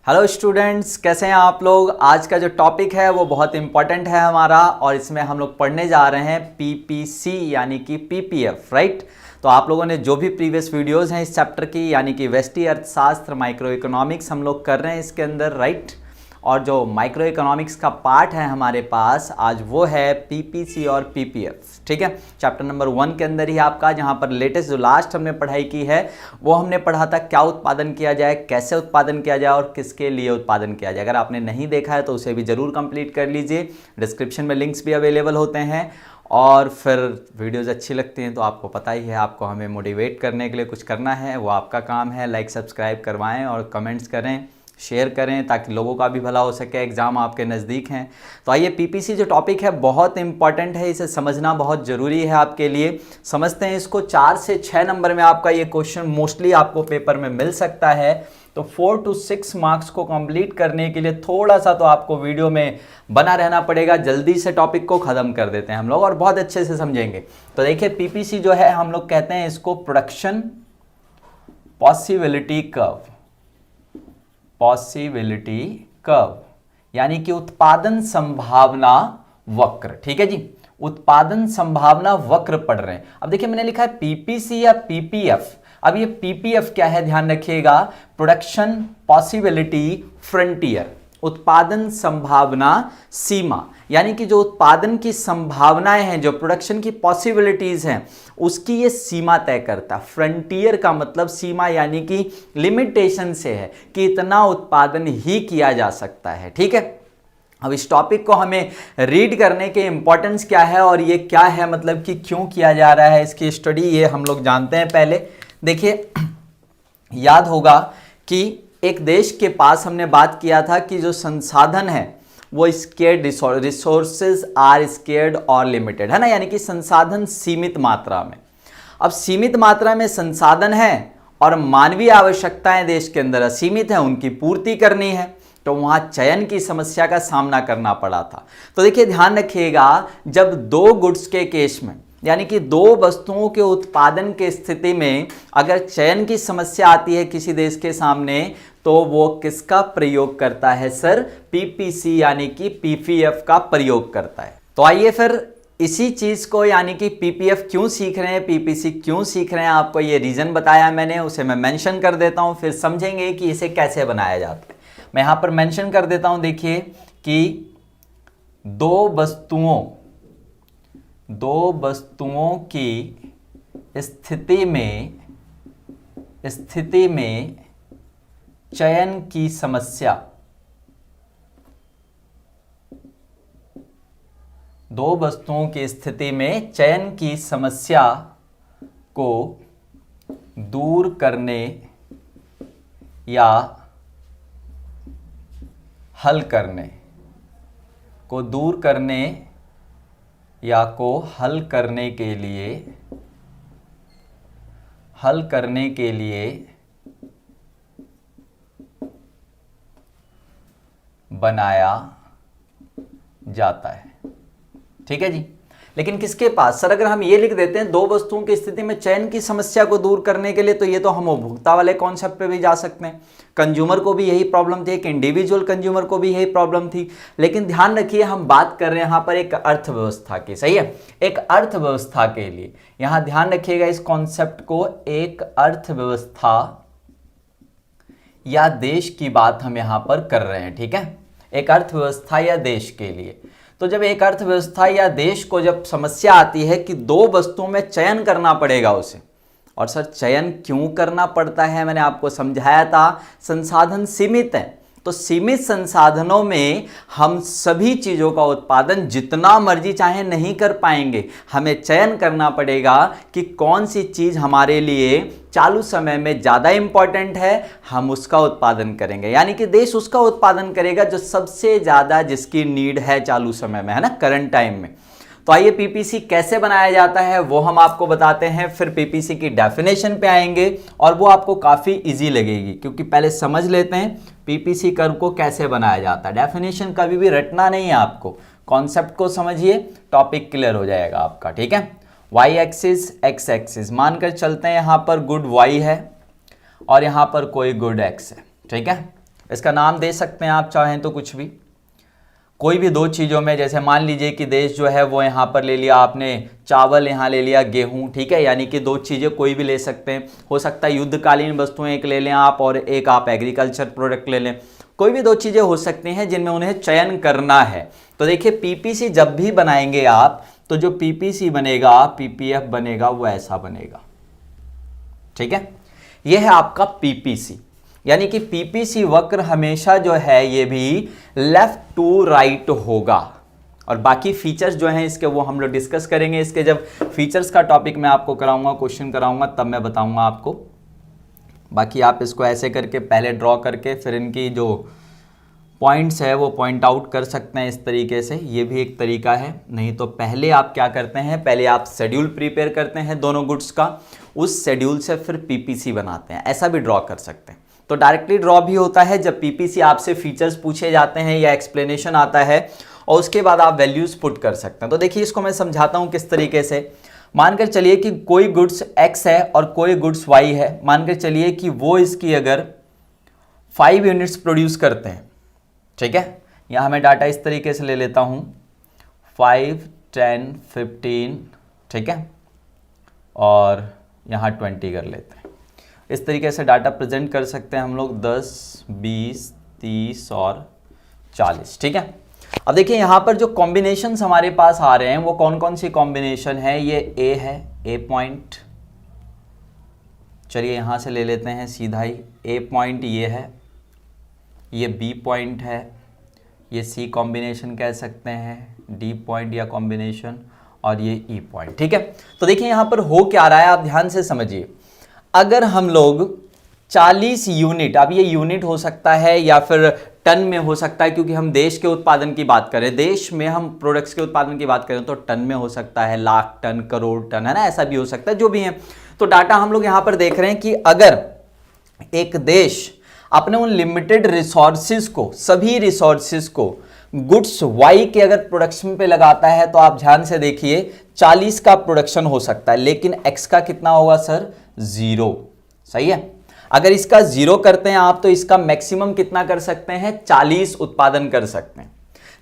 Hello students, कैसे हैं आप लोग। आज का जो टॉपिक है वो बहुत इंपॉर्टेंट है हमारा, और इसमें हम लोग पढ़ने जा रहे हैं पीपीसी यानी कि पीपीएफ, राइट। तो आप लोगों ने जो भी प्रीवियस वीडियोस हैं इस चैप्टर की, यानी कि व्यष्टि अर्थशास्त्र, माइक्रो इकोनॉमिक्स हम लोग कर रहे हैं इसके अंदर, राइट। और जो माइक्रो इकोनॉमिक्स का पार्ट है हमारे पास आज वो है पीपीसी और पीपीएफ, ठीक है। चैप्टर नंबर 1 के अंदर ही आपका, जहाँ पर लेटेस्ट जो लास्ट हमने पढ़ाई की है वो हमने पढ़ा था क्या उत्पादन किया जाए, कैसे उत्पादन किया जाए और किसके लिए उत्पादन किया जाए। अगर आपने नहीं देखा है तो उसे भी ज़रूर कंप्लीट कर लीजिए। डिस्क्रिप्शन में लिंक्स भी अवेलेबल होते हैं। और फिर वीडियोज़ अच्छी लगती हैं तो आपको पता ही है, आपको हमें मोटिवेट करने के लिए कुछ करना है, वो आपका काम है। लाइक सब्सक्राइब करवाएं और कमेंट्स करें, शेयर करें, ताकि लोगों का भी भला हो सके। एग्ज़ाम आपके नज़दीक हैं। तो आइए, पीपीसी जो टॉपिक है बहुत इंपॉर्टेंट है, इसे समझना बहुत ज़रूरी है आपके लिए। समझते हैं इसको। 4 से 6 नंबर में आपका ये क्वेश्चन मोस्टली आपको पेपर में मिल सकता है। तो 4 to 6 मार्क्स को कंप्लीट करने के लिए थोड़ा सा तो आपको वीडियो में बना रहना पड़ेगा। जल्दी से टॉपिक को ख़त्म कर देते हैं हम लोग और बहुत अच्छे से समझेंगे। तो देखिए, पीपीसी जो है हम लोग कहते हैं इसको production possibility curve, possibility curve यानी कि उत्पादन संभावना वक्र, ठीक है जी। उत्पादन संभावना वक्र पढ़ रहे हैं। अब देखिए, मैंने लिखा है पीपीसी या पीपीएफ। अब ये पीपीएफ क्या है, ध्यान रखिएगा। प्रोडक्शन पॉसिबिलिटी फ्रंटियर, उत्पादन संभावना सीमा, यानी कि जो उत्पादन की संभावनाएं हैं, जो प्रोडक्शन की पॉसिबिलिटीज हैं, उसकी ये सीमा तय करता है। फ्रंटियर का मतलब सीमा, यानी कि लिमिटेशन से है कि इतना उत्पादन ही किया जा सकता है, ठीक है। अब इस टॉपिक को हमें रीड करने के इंपॉर्टेंस क्या है और ये क्या है, मतलब कि क्यों किया जा रहा है, इसकी स्टडी ये हम लोग जानते हैं। पहले देखिए, याद होगा कि एक देश के पास हमने बात किया था कि जो संसाधन है वो स्केर्ड, रिसोर्सेज आर स्केर्ड और लिमिटेड, है ना, यानी कि संसाधन सीमित मात्रा में। अब सीमित मात्रा में संसाधन है और मानवीय आवश्यकताएं देश के अंदर असीमित हैं, उनकी पूर्ति करनी है, तो वहां चयन की समस्या का सामना करना पड़ा था। तो देखिए, ध्यान रखिएगा, जब दो गुड्स के केस में, यानी कि दो वस्तुओं के उत्पादन के स्थिति में अगर चयन की समस्या आती है किसी देश के सामने, तो वो किसका प्रयोग करता है सर? पीपीसी यानी कि पीपीएफ का प्रयोग करता है। तो आइए फिर इसी चीज को, यानी कि पीपीएफ क्यों सीख रहे हैं, पीपीसी क्यों सीख रहे हैं, आपको ये रीजन बताया मैंने, उसे मैं मेंशन कर देता हूं, फिर समझेंगे कि इसे कैसे बनाया जाता है। मैं यहां पर मेंशन कर देता हूं, देखिए कि दो वस्तुओं की स्थिति में चयन की समस्या, दो वस्तुओं की स्थिति में चयन की समस्या को दूर करने या हल करने के लिए बनाया जाता है, ठीक है जी। लेकिन किसके पास सर? अगर हम ये लिख देते हैं दो वस्तुओं की स्थिति में चयन की समस्या को दूर करने के लिए, तो ये तो हम उपभोक्ता वाले कॉन्सेप्ट पे भी जा सकते हैं। कंज्यूमर को भी यही प्रॉब्लम थी, एक इंडिविजुअल कंज्यूमर को भी यही प्रॉब्लम थी। लेकिन ध्यान रखिए, हम बात कर रहे हैं यहां पर एक अर्थव्यवस्था की, सही है, एक अर्थव्यवस्था के लिए। यहां ध्यान रखिएगा इस कॉन्सेप्ट को, एक अर्थव्यवस्था या देश की बात हम यहां पर कर रहे हैं, ठीक है। एक अर्थव्यवस्था या देश के लिए। तो जब एक अर्थव्यवस्था या देश को जब समस्या आती है कि दो वस्तुओं में चयन करना पड़ेगा उसे, और सर चयन क्यों करना पड़ता है, मैंने आपको समझाया था, संसाधन सीमित है। तो सीमित संसाधनों में हम सभी चीज़ों का उत्पादन जितना मर्जी चाहे नहीं कर पाएंगे। हमें चयन करना पड़ेगा कि कौन सी चीज़ हमारे लिए चालू समय में ज़्यादा इंपॉर्टेंट है, हम उसका उत्पादन करेंगे। यानी कि देश उसका उत्पादन करेगा जो सबसे ज़्यादा जिसकी नीड है चालू समय में, है ना, करंट टाइम में। तो आइए, पीपीसी कैसे बनाया जाता है वो हम आपको बताते हैं, फिर पीपीसी की डेफिनेशन पे आएंगे और वो आपको काफ़ी इजी लगेगी, क्योंकि पहले समझ लेते हैं पीपीसी कर्व को कैसे बनाया जाता है। डेफिनेशन कभी भी रटना नहीं है आपको, कॉन्सेप्ट को समझिए, टॉपिक क्लियर हो जाएगा आपका, ठीक है। वाई एक्सिस, एक्स एक्सिस मानकर चलते हैं, यहाँ पर गुड वाई है और यहाँ पर कोई गुड एक्स है, ठीक है। इसका नाम दे सकते हैं आप चाहें तो कुछ भी, कोई भी दो चीज़ों में, जैसे मान लीजिए कि देश जो है वो यहाँ पर ले लिया आपने चावल, यहाँ ले लिया गेहूं, ठीक है, यानी कि दो चीज़ें कोई भी ले सकते हैं। हो सकता है युद्धकालीन वस्तुएं एक ले लें आप और एक आप एग्रीकल्चर प्रोडक्ट ले लें, कोई भी दो चीज़ें हो सकती हैं जिनमें उन्हें चयन करना है। तो देखिए पीपीसी जब भी बनाएंगे आप, तो जो पीपीसी बनेगा, पीपीएफ बनेगा, वो ऐसा बनेगा, ठीक है। यह है आपका पीपीसी, यानी कि पीपीसी वक्र हमेशा जो है ये भी लेफ्ट टू राइट होगा। और बाकी फीचर्स जो हैं इसके वो हम लोग डिस्कस करेंगे। इसके जब फीचर्स का टॉपिक मैं आपको कराऊंगा, क्वेश्चन कराऊंगा, तब मैं बताऊंगा आपको। बाकी आप इसको ऐसे करके पहले ड्रॉ करके फिर इनकी जो पॉइंट्स है वो पॉइंट आउट कर सकते हैं इस तरीके से, ये भी एक तरीका है। नहीं तो पहले आप क्या करते हैं, पहले आप शेड्यूल प्रिपेयर करते हैं दोनों गुड्स का, उस शेड्यूल से फिर पीपीसी बनाते हैं, ऐसा भी ड्रॉ कर सकते हैं। तो डायरेक्टली ड्रॉ भी होता है जब पीपीसी आपसे फीचर्स पूछे जाते हैं या एक्सप्लेनेशन आता है, और उसके बाद आप वैल्यूज पुट कर सकते हैं। तो देखिए इसको मैं समझाता हूं किस तरीके से। मानकर चलिए कि कोई गुड्स x है और कोई गुड्स y है। मानकर चलिए कि वो इसकी अगर 5 यूनिट्स प्रोड्यूस करते हैं, ठीक है। यहाँ मैं डाटा इस तरीके से ले लेता हूँ 5, 10, 15, ठीक है, और यहाँ 20 कर लेते हैं। इस तरीके से डाटा प्रेजेंट कर सकते हैं हम लोग 10, 20, 30 और 40, ठीक है। अब देखिए यहाँ पर जो कॉम्बिनेशंस हमारे पास आ रहे हैं वो कौन कौन सी कॉम्बिनेशन है। ये A है, A पॉइंट, चलिए यहाँ से ले लेते हैं सीधा ही। A पॉइंट ये है, ये B पॉइंट है, ये C कॉम्बिनेशन कह सकते हैं, D पॉइंट या कॉम्बिनेशन, और ये E पॉइंट, ठीक है। तो देखिए यहाँ पर हो क्या रहा है, आप ध्यान से समझिए। अगर हम लोग 40 यूनिट, अब ये यूनिट हो सकता है या फिर टन में हो सकता है, क्योंकि हम देश के उत्पादन की बात करें, देश में हम प्रोडक्ट्स के उत्पादन की बात करें तो टन में हो सकता है, लाख टन, करोड़ टन, है ना, ऐसा भी हो सकता है, जो भी है। तो डाटा हम लोग यहाँ पर देख रहे हैं कि अगर एक देश अपने उन लिमिटेड रिसोर्सेज को, सभी रिसोर्सेज को गुड्स वाई के अगर प्रोडक्शन पे लगाता है, तो आप ध्यान से देखिए 40 का प्रोडक्शन हो सकता है, लेकिन एक्स का कितना होगा सर, 0, सही है। अगर इसका 0 करते हैं आप, तो इसका मैक्सिमम कितना कर सकते हैं, 40 उत्पादन कर सकते हैं।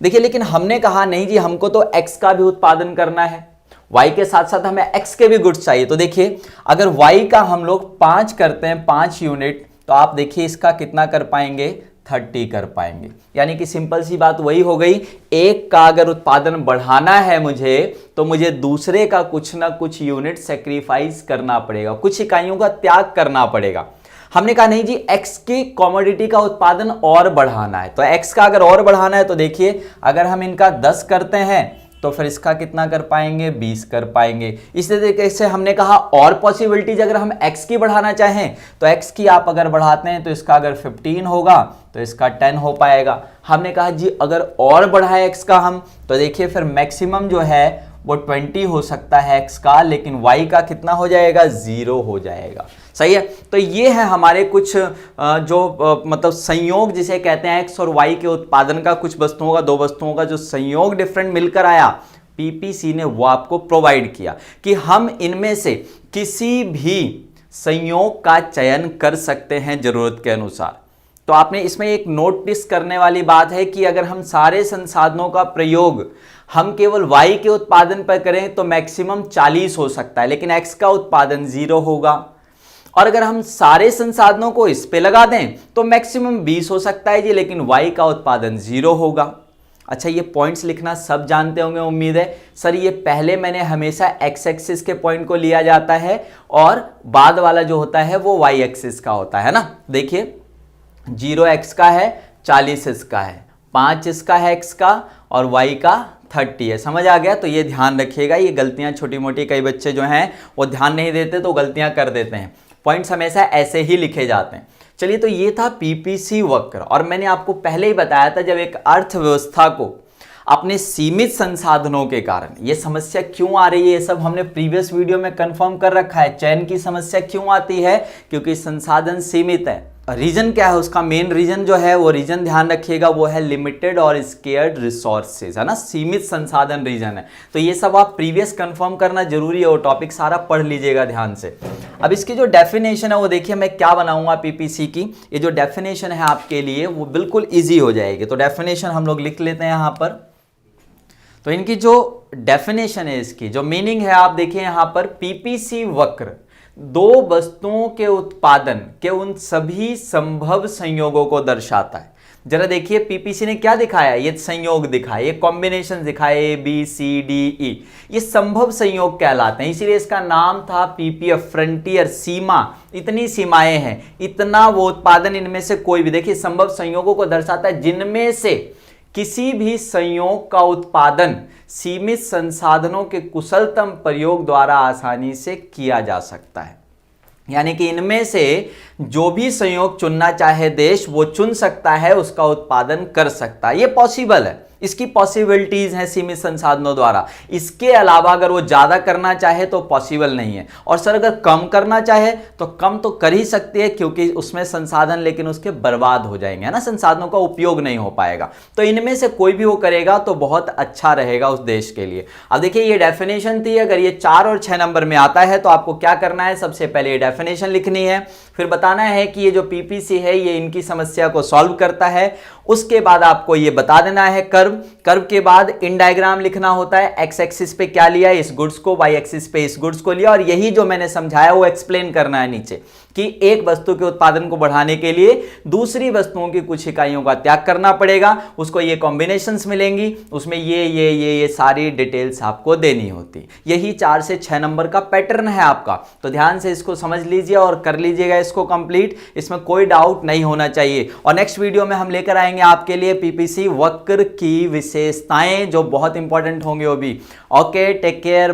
देखिए लेकिन हमने कहा नहीं जी, हमको तो x का भी उत्पादन करना है, y के साथ साथ हमें x के भी गुड्स चाहिए। तो देखिए अगर y का हम लोग 5 करते हैं, 5 यूनिट, तो आप देखिए इसका कितना कर पाएंगे, 30 कर पाएंगे। यानी कि सिंपल सी बात वही हो गई, एक का अगर उत्पादन बढ़ाना है मुझे, तो मुझे दूसरे का कुछ ना कुछ यूनिट सेक्रीफाइस करना पड़ेगा, कुछ इकाइयों का त्याग करना पड़ेगा। हमने कहा नहीं जी, एक्स की कमोडिटी का उत्पादन और बढ़ाना है, तो एक्स का अगर और बढ़ाना है तो देखिए अगर हम इनका 10 करते हैं तो फिर इसका कितना कर पाएंगे, 20 कर पाएंगे। इस तरीके से हमने कहा और पॉसिबिलिटीज, अगर हम x की बढ़ाना चाहें तो x की आप अगर बढ़ाते हैं तो इसका अगर 15 होगा तो इसका 10 हो पाएगा। हमने कहा जी अगर और बढ़ाए x का हम, तो देखिए फिर मैक्सिमम जो है वो 20 हो सकता है x का, लेकिन y का कितना हो जाएगा, 0 हो जाएगा, सही है। तो ये है हमारे कुछ जो मतलब संयोग जिसे कहते हैं x और y के उत्पादन का, कुछ वस्तुओं का, दो वस्तुओं का जो संयोग डिफरेंट मिलकर आया, पीपीसी ने वो आपको प्रोवाइड किया कि हम इनमें से किसी भी संयोग का चयन कर सकते हैं जरूरत के अनुसार। तो आपने इसमें एक नोटिस करने वाली बात है कि अगर हम सारे संसाधनों का प्रयोग हम केवल y के उत्पादन पर करें तो मैक्सिमम 40 हो सकता है, लेकिन x का उत्पादन 0 होगा। और अगर हम सारे संसाधनों को इस पे लगा दें तो मैक्सिमम 20 हो सकता है जी, लेकिन y का उत्पादन 0 होगा। अच्छा, ये पॉइंट्स लिखना सब जानते होंगे उम्मीद है। सर ये पहले मैंने हमेशा x एक्सिस के पॉइंट को लिया जाता है और बाद वाला जो होता है वो y एक्सिस का होता है ना। देखिए 0 x का है, 40 इसका है, 5 इसका है x का, और y का 30 है। समझ आ गया? तो ये ध्यान रखिएगा, ये गलतियां छोटी मोटी कई बच्चे जो हैं वो ध्यान नहीं देते तो गलतियां कर देते हैं। पॉइंट्स हमेशा ऐसे ही लिखे जाते हैं। चलिए, तो ये था पीपीसी वक्र। और मैंने आपको पहले ही बताया था जब एक अर्थव्यवस्था को अपने सीमित संसाधनों के कारण ये समस्या क्यों आ रही है, ये सब हमने प्रीवियस वीडियो में कंफर्म कर रखा है। चयन की समस्या क्यों आती है? क्योंकि संसाधन सीमित है। रीजन क्या है उसका, मेन रीजन जो है वो रीजन ध्यान रखिएगा वो है लिमिटेड और स्केर्ड रिसोर्सेज, है ना, सीमित संसाधन रीजन है। तो ये सब आप प्रीवियस कंफर्म करना जरूरी है, वो टॉपिक सारा पढ़ लीजिएगा ध्यान से। अब इसकी जो डेफिनेशन है वो देखिए मैं क्या बनाऊंगा पीपीसी की, ये जो डेफिनेशन है आपके लिए वो बिल्कुल ईजी हो जाएगी। तो डेफिनेशन हम लोग लिख लेते हैं यहाँ पर। तो इनकी जो डेफिनेशन है, इसकी जो मीनिंग है आप देखिए यहाँ पर, पीपीसी वक्र दो वस्तुओं के उत्पादन के उन सभी संभव संयोगों को दर्शाता है। जरा देखिए पीपीसी ने क्या दिखाया, ये संयोग दिखाया, ये कॉम्बिनेशन दिखाया, A B C D E, ये संभव संयोग कहलाते हैं, इसीलिए इसका नाम था पीपीएफ, फ्रंटियर, सीमा, इतनी सीमाएं हैं, इतना वो उत्पादन, इनमें से कोई भी, देखिए संभव संयोगों को दर्शाता है जिनमें से किसी भी संयोग का उत्पादन सीमित संसाधनों के कुशलतम प्रयोग द्वारा आसानी से किया जा सकता है। यानी कि इनमें से जो भी संयोग चुनना चाहे देश वो चुन सकता है, उसका उत्पादन कर सकता है, ये पॉसिबल है, इसकी पॉसिबिलिटीज हैं सीमित संसाधनों द्वारा। इसके अलावा अगर वो ज्यादा करना चाहे तो पॉसिबल नहीं है, और सर अगर कम करना चाहे तो कम तो कर ही सकती है, क्योंकि उसमें संसाधन लेकिन उसके बर्बाद हो जाएंगे, है ना, संसाधनों का उपयोग नहीं हो पाएगा। तो इनमें से कोई भी वो करेगा तो बहुत अच्छा रहेगा उस देश के लिए। अब देखिए ये डेफिनेशन थी, अगर ये 4 और 6 नंबर में आता है तो आपको क्या करना है, सबसे पहले ये डेफिनेशन लिखनी है, फिर बताना है कि ये जो पीपीसी है ये इनकी समस्या को सॉल्व करता है, उसके बाद आपको ये बता देना है कर्व के बाद इन डायग्राम लिखना होता है, एक्स एक्सिस पे क्या लिया इस गुड्स को, वाई एक्सिस पे इस गुड्स को लिया, और यही जो मैंने समझाया वो एक्सप्लेन करना है नीचे कि एक वस्तु के उत्पादन को बढ़ाने के लिए दूसरी वस्तुओं की कुछ इकाइयों का त्याग करना पड़ेगा, उसको ये कॉम्बिनेशंस मिलेंगी, उसमें ये सारी डिटेल्स आपको देनी होती। यही 4 से 6 नंबर का पैटर्न है आपका, तो ध्यान से इसको समझ लीजिए और कर लीजिएगा इसको कंप्लीट, इसमें कोई डाउट नहीं होना चाहिए। और नेक्स्ट वीडियो में हम लेकर आएंगे आपके लिए पीपीसी वक्र की विशेषताएं जो बहुत इंपॉर्टेंट होंगे वो भी। Okay, take care.